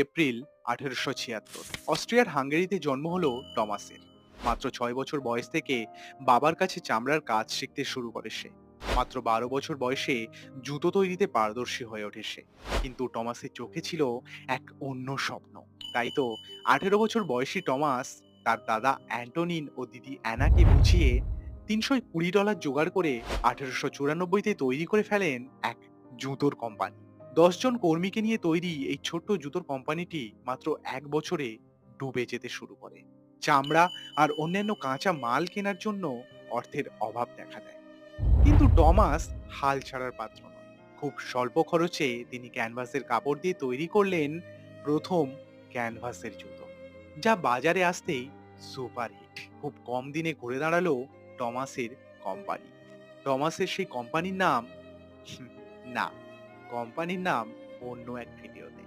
April 1876 অস্ট্রিয়ার হাঙ্গেরিতে জন্ম হলো টমাসের। মাত্র 6 বছর বয়স থেকে বাবার কাছে চামড়ার কাজ শিখতে শুরু করে সে। মাত্র 12 বছর বয়সে জুতো তৈরিতে পারদর্শী হয়ে ওঠে সে। কিন্তু টমাসের চোখে ছিল এক অন্য স্বপ্ন। তাই তো 18 বছর বয়সী টমাস তার দাদা অ্যান্টনিন ও দিদি অ্যানাকে বুঝিয়ে $320 জোগাড় করে 1894-তে তৈরি করে ফেলেন এক জুতোর কোম্পানি। 10 জন কর্মীকে নিয়ে তৈরি এই ছোট্ট জুতোর কোম্পানিটি মাত্র 1 বছরে ডুবে যেতে শুরু করে। চামড়া আর অন্যান্য কাঁচা মাল কেনার জন্য অর্থের অভাব দেখা দেয়। কিন্তু টমাস হাল ছাড়ার পাত্র নয়। খুব স্বল্প খরচে তিনি ক্যানভাসের কাপড় দিয়ে তৈরি করলেন প্রথম ক্যানভাসের জুতো, যা বাজারে আসতেই সুপারহিট। খুব কম দিনে ঘুরে দাঁড়ালো টমাসের কোম্পানি। টমাসের সেই কোম্পানির নাম না, কোম্পানির নাম অন্য এক ভিডিওতে।